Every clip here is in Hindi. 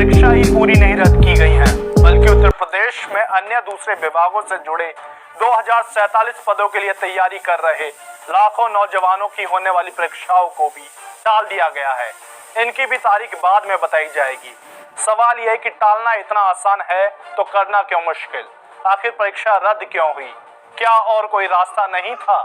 परीक्षा ही पूरी नहीं रद्द की गई है, बल्कि उत्तर प्रदेश में अन्य दूसरे विभागों से जुड़े 2047 पदों के लिए तैयारी कर रहे लाखों नौजवानों की होने वाली परीक्षाओं को भी टाल दिया गया है। इनकी भी तारीख बाद में बताई जाएगी। सवाल यह है कि टालना इतना आसान है तो करना क्यों मुश्किल? आखिर परीक्षा रद्द क्यों हुई? क्या और कोई रास्ता नहीं था?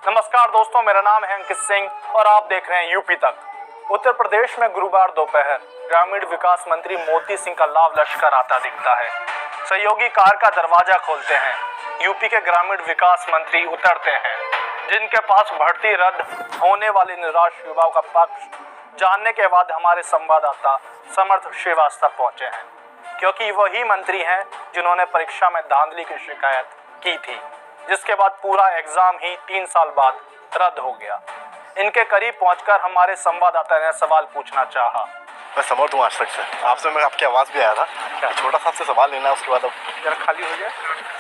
नमस्कार दोस्तों, मेरा नाम है अंकित सिंह और आप देख रहे हैं यूपी तक। उत्तर प्रदेश में गुरुवार दोपहर ग्रामीण विकास मंत्री मोती सिंह का लाव लश्कर आता दिखता है। सहयोगी कार का दरवाजा खोलते हैं, यूपी के ग्रामीण विकास मंत्री उतरते हैं, जिनके पास भर्ती रद्द होने वाले निराश युवाओं का पक्ष जानने के बाद हमारे संवाददाता समर्थ श्रीवास्तव पहुंचे हैं, क्योंकि वही मंत्री हैं जिन्होंने परीक्षा में धांधली की शिकायत की थी, जिसके बाद पूरा एग्जाम ही 3 साल बाद रद्द हो गया। इनके करीब पहुंचकर हमारे संवाददाता ने सवाल पूछना चाहा। मैं समर्थ हूँ आज तक से, आपसे मैं आपकी आवाज़ भी आया था। छोटा सा आपसे सवाल लेना है, उसके बाद अब जरा खाली हो जाए,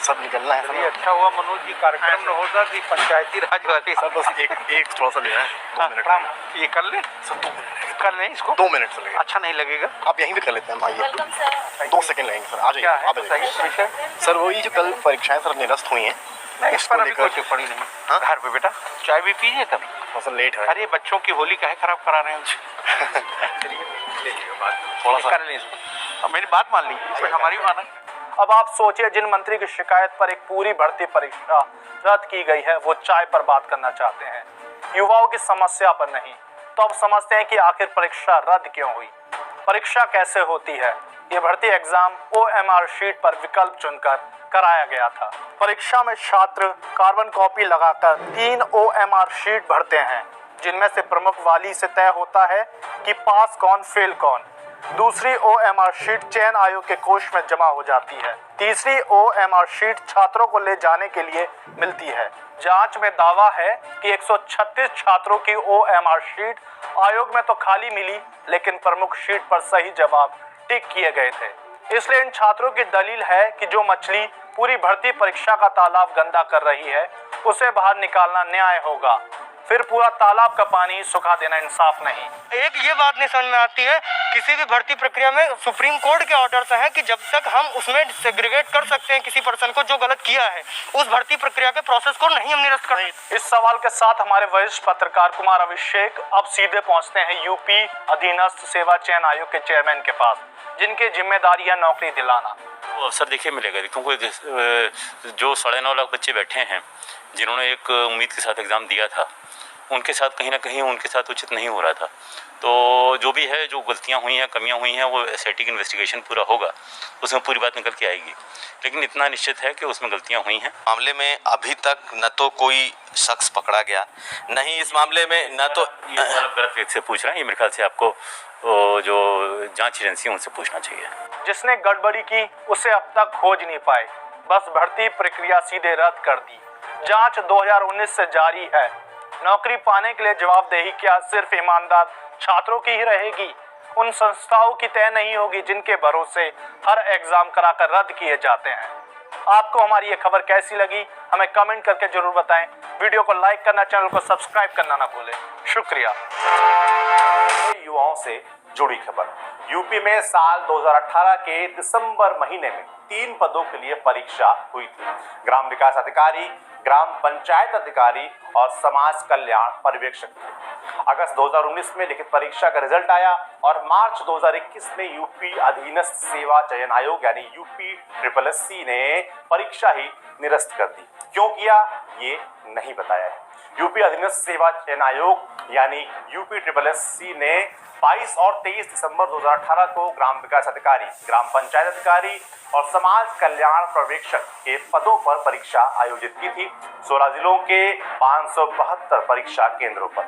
सब निकलना है। ये अच्छा हुआ मनोज जी कार्यक्रम न होता कि पंचायती राज वाले सर बस एक थोड़ा सा लेना है, 2 मिनट। ये कर ले सर 2 मिनट कर ले इसको, 2 मिनट से लगेगा। अच्छा नहीं लगेगा, आप यहीं भी कर लेते हैं, आइए 2 सेकंड लगेंगे सर, आ क्या जाइए है आप आ जाइए। विषय? सर वही जो कल परीक्षाएं सर निरस्त हुई हैं, नहीं, इस पर अभी लेकर- कोई टिप्पणी नहीं। हाँ? घर पे बेटा चाय भी पीजिए तब। थोड़ा सा लेट है। अरे बच्चों की होली काहे खराब करा रहे हैं? थोड़ा सा कर ले इसको, अब मेरी बात मान ली, हमारी माना। अब आप सोचिए, जिन मंत्री की शिकायत पर एक पूरी भर्ती परीक्षा रद्द की गई है, वो चाय पर बात करना चाहते हैं, युवाओं की समस्या पर नहीं। तो अब समझते हैं कि आखिर परीक्षा रद्द क्यों हुई, परीक्षा कैसे होती है। ये भर्ती एग्जाम OMR शीट पर विकल्प चुनकर कराया गया था। परीक्षा में छात्र कार्बन कॉपी लगाकर 3 OMR शीट भरते हैं, जिनमें से प्रमुख वाली से तय होता है कि पास कौन फेल कौन। दूसरी OMR शीट चयन आयोग के कोष में जमा हो जाती है। तीसरी OMR शीट छात्रों को ले जाने के लिए मिलती है। जांच में दावा है कि 136 छात्रों की OMR शीट आयोग में तो खाली मिली, लेकिन प्रमुख शीट पर सही जवाब टिक किए गए थे। इसलिए इन छात्रों की दलील है कि जो मछली पूरी भर्ती परीक्षा का तालाब गंदा कर रही है, उसे बाहर निकालना न्याय होगा, फिर पूरा तालाब का पानी सुखा देना इंसाफ नहीं। एक ये बात नहीं समझ में आती है, किसी भी भर्ती प्रक्रिया में सुप्रीम कोर्ट के ऑर्डर्स हैं कि जब तक हम उसमें सेग्रीगेट कर सकते हैं किसी पर्सन को जो गलत किया है, उस भर्ती प्रक्रिया के प्रोसेस को नहीं हम निरस्त कर सकते। इस सवाल के साथ हमारे वरिष्ठ पत्रकार कुमार अभिषेक अब सीधे पहुंचते हैं यूपी अधीनस्थ सेवा चयन आयोग के चेयरमैन के पास, जिनकी जिम्मेदारी है नौकरी दिलाना। वो अवसर देखिए मिलेगा, क्योंकि जो 9.5 लाख बच्चे बैठे हैं जिन्होंने एक उम्मीद के साथ एग्ज़ाम दिया था, उनके साथ कहीं ना कहीं उनके साथ उचित नहीं हो रहा था। तो जो भी है, जो गलतियां हुई हैं, कमियां हुई हैं, वो एसआईटी इन्वेस्टिगेशन पूरा होगा, उसमें पूरी बात निकल के आएगी। लेकिन इतना निश्चित है कि उसमें गलतियां हुई हैं। मामले में अभी तक न तो कोई शख्स पकड़ा गया, नहीं इस मामले में न तो ये आप गलत व्यक्ति से पूछ रहे हैं, ये मेरे ख्याल से आपको जो जांच एजेंसी है उनसे पूछना चाहिए। जिसने गड़बड़ी की उसे अब तक खोज नहीं पाए, बस भर्ती प्रक्रिया सीधे रद्द कर दी। जांच 2019 से जारी है। नौकरी पाने के लिए जवाबदेही क्या सिर्फ ईमानदार छात्रों की ही रहेगी? उन संस्थाओं की तय नहीं होगी जिनके भरोसे हर एग्जाम कराकर रद्द किए जाते हैं। आपको हमारी ये खबर कैसी लगी, हमें कमेंट करके जरूर बताएं। वीडियो को लाइक करना, चैनल को सब्सक्राइब करना ना भूलें। शुक्रिया। युवाओं से जुड़ी खबर। यूपी में साल 2018 के दिसंबर महीने में 3 पदों के लिए परीक्षा हुई थी। ग्राम विकास अधिकारी, ग्राम पंचायत अधिकारी और समाज कल्याण पर्यवेक्षक थे। अगस्त 2019 में लिखित परीक्षा का रिजल्ट आया और मार्च 2021 में यूपी अधीनस्थ सेवा चयन आयोग यानी UPSSC ने परीक्षा ही निरस्त कर दी। क्यों किया ये नहीं बताया है। यूपी अधीनस्थ सेवा चयन आयोग यानी UPSSC ने 22 और 23 दिसंबर 2018 को ग्राम विकास अधिकारी, ग्राम पंचायत अधिकारी और समाज कल्याण पर्यवेक्षक के पदों पर परीक्षा आयोजित की थी 16 जिलों के 572 परीक्षा केंद्रों पर।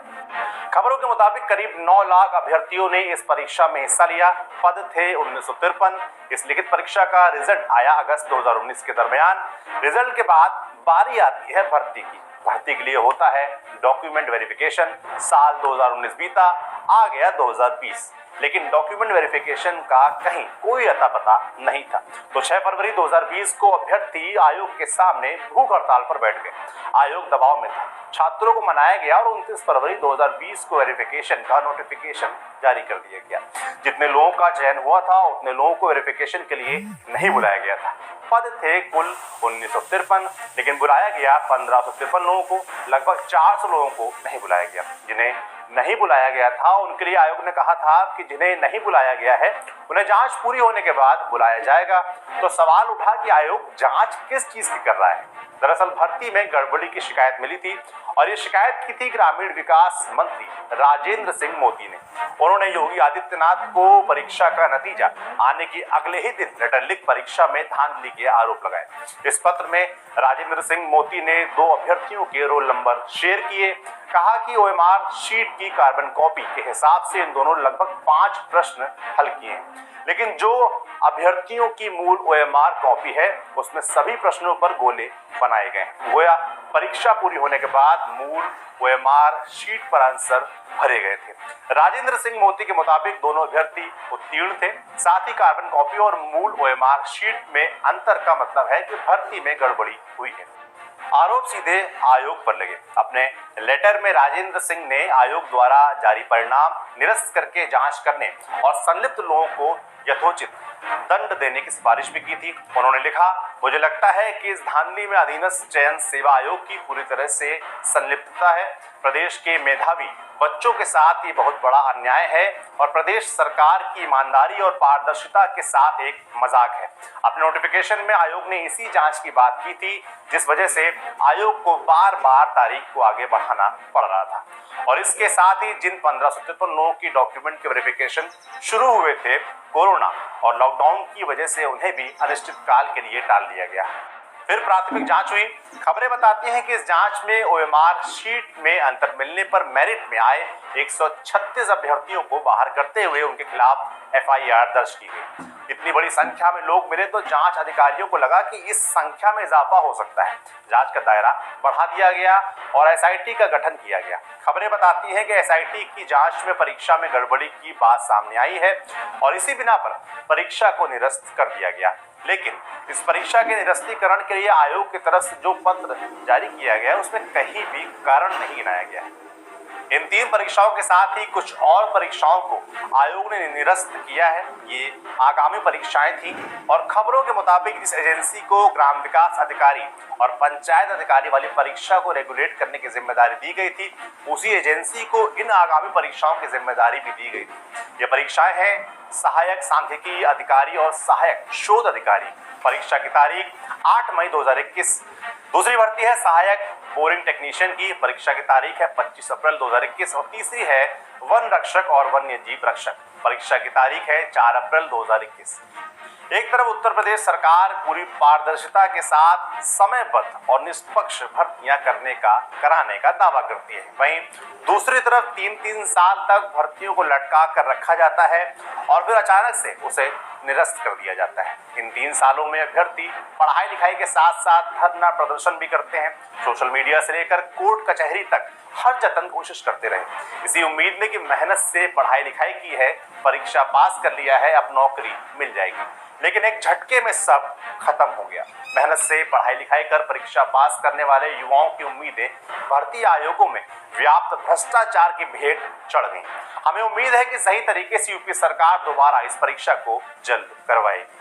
खबरों के मुताबिक करीब 9 लाख अभ्यर्थियों ने इस परीक्षा में हिस्सा लिया। पद थे 1953। इस लिखित परीक्षा का रिजल्ट आया अगस्त 2019 के दरमियान। रिजल्ट के बाद बारी आती है भर्ती की। भर्ती के लिए होता है डॉक्यूमेंट वेरिफिकेशन। साल 2019 बीता, आ गया 2020। लेकिन डॉक्यूमेंट वेरिफिकेशन का कहीं कोई अता पता नहीं था। तो 6 फरवरी 2020 को अभ्यर्थी आयोग के सामने भूख हड़ताल पर बैठ गए। आयोग दबाव में था, छात्रों को मनाया गया और 29 फरवरी 2020 को वेरिफिकेशन का नोटिफिकेशन जारी कर दिया गया। जितने लोगों का चयन हुआ था उतने लोगों को वेरिफिकेशन के लिए नहीं बुलाया गया था। पद थे कुल 1953, लेकिन बुलाया गया 1553 लोगों को। लगभग 400 लोगों को नहीं बुलाया गया। जिन्हें नहीं बुलाया गया था उनके लिए आयोग ने कहा था कि जिन्हें नहीं बुलाया गया है उन्हें जांच पूरी होने के बाद बुलाया जाएगा। तो सवाल उठा कि आयोग जांच किस चीज की कर रहा है। दरअसल भर्ती में गड़बड़ी की शिकायत मिली थी और ये शिकायत की थी ग्रामीण विकास मंत्री राजेंद्र सिंह मोती ने। उन्होंने योगी आदित्यनाथ को परीक्षा का नतीजा आने के अगले ही दिन लेटर लिख परीक्षा में धांधली के आरोप लगाए। इस पत्र में राजेंद्र सिंह मोती ने 2 अभ्यर्थियों के रोल नंबर शेयर किए। कहा कि ओएमआर शीट की कार्बन कॉपी के हिसाब से इन दोनों लगभग 5 प्रश्न हल किए हैं, लेकिन जो अभ्यर्थियों की मूल ओएमआर कॉपी है उसमें सभी प्रश्नों पर गोले बनाए गए। गोया परीक्षा पूरी होने के बाद मूल ओएमआर शीट पर आंसर भरे गए थे। राजेंद्र सिंह मोती के मुताबिक दोनों अभ्यर्थी उत्तीर्ण थे। साथ ही कार्बन कॉपी और मूल ओएमआर शीट में अंतर का मतलब है कि भर्ती में गड़बड़ी हुई है। आरोप सीधे आयोग पर लगे। अपने लेटर में राजेंद्र सिंह ने आयोग द्वारा जारी परिणाम निरस्त करके जांच करने और संलिप्त लोगों को यथोचित दंड देने की सिफारिश भी की थी। उन्होंने लिखा, मुझे लगता है कि इस धांधली में अधीनस्थ चयन सेवा आयोग की पूरी तरह से संलिप्तता है। प्रदेश के मेधावी बच्चों के साथ ये बहुत बड़ा अन्याय है और प्रदेश सरकार की ईमानदारी और पारदर्शिता के साथ एक मजाक है। अपने नोटिफिकेशन में आयोग ने इसी जांच की बात की थी जिस वजह से आयोग को बार बार तारीख को आगे बढ़ाना पड़ रहा था। और इसके साथ ही जिन 1553 लोगों की डॉक्यूमेंट के वेरिफिकेशन शुरू हुए थे, कोरोना और लॉकडाउन की वजह से उन्हें भी अनिश्चित काल के लिए टाल दिया गया। फिर प्राथमिक जांच हुई। खबरें बताती हैं कि इस जांच में ओएमआर शीट में अंतर मिलने पर मेरिट में आए 136 अभ्यर्थियों को बाहर करते हुए उनके खिलाफ एफआईआर दर्ज की गई। इतनी बड़ी संख्या में लोग मिले तो जांच अधिकारियों को लगा कि इस संख्या में इजाफा हो सकता है। जांच का दायरा बढ़ा दिया गया और एसआईटी का गठन किया गया। खबरें बताती हैं कि एसआईटी की जांच में परीक्षा में गड़बड़ी की बात सामने आई है और इसी बिना पर परीक्षा को निरस्त कर दिया गया। लेकिन इस परीक्षा के निरस्तीकरण के लिए आयोग की तरफ से जो पत्र जारी किया गया है उसमें कहीं भी कारण नहीं गिनाया गया है। इन 3 परीक्षाओं के साथ ही कुछ और परीक्षाओं को आयोग ने निरस्त किया है। ये आगामी परीक्षाएं थी और खबरों के मुताबिक जिस एजेंसी को ग्राम विकास अधिकारी और पंचायत अधिकारी वाली परीक्षा को रेगुलेट करने की जिम्मेदारी दी गई थी, उसी एजेंसी को इन आगामी परीक्षाओं की जिम्मेदारी भी दी गई थी। ये परीक्षाएं हैं सहायक सांख्यिकी अधिकारी और सहायक शोध अधिकारी। परीक्षा की तारीख 8 मई 2021। दूसरी भर्ती है सहायक बोरिंग टेक्नीशियन की। परीक्षा की तारीख है 25 अप्रैल 2021 और तीसरी है वन रक्षक और वन्य जीव रक्षक। परीक्षा की तारीख है 4 अप्रैल 2021। एक तरफ उत्तर प्रदेश सरकार पूरी पारदर्शिता के साथ समयबद्ध और निष्पक्ष भर्तियां कराने का दावा करती है, वहीं दूसरी तरफ 3-3 साल तक भर्तियों को लटका कर रखा जाता है और फिर अचानक से उसे निरस्त कर दिया जाता है। इन 3 सालों में अभ्यर्थी पढ़ाई लिखाई के साथ साथ धरना प्रदर्शन भी करते हैं। सोशल मीडिया से लेकर कोर्ट कचहरी तक हर जतन कोशिश करते रहे, इसी उम्मीद में कि मेहनत से पढ़ाई लिखाई की है, परीक्षा पास कर लिया है, अब नौकरी मिल जाएगी। लेकिन एक झटके में सब खत्म हो गया। मेहनत से पढ़ाई लिखाई कर परीक्षा पास करने वाले युवाओं की उम्मीदें भर्ती आयोगों में व्याप्त भ्रष्टाचार की भेंट चढ़ गई। हमें उम्मीद है कि सही तरीके से यूपी सरकार दोबारा इस परीक्षा को जल्द करवाएगी।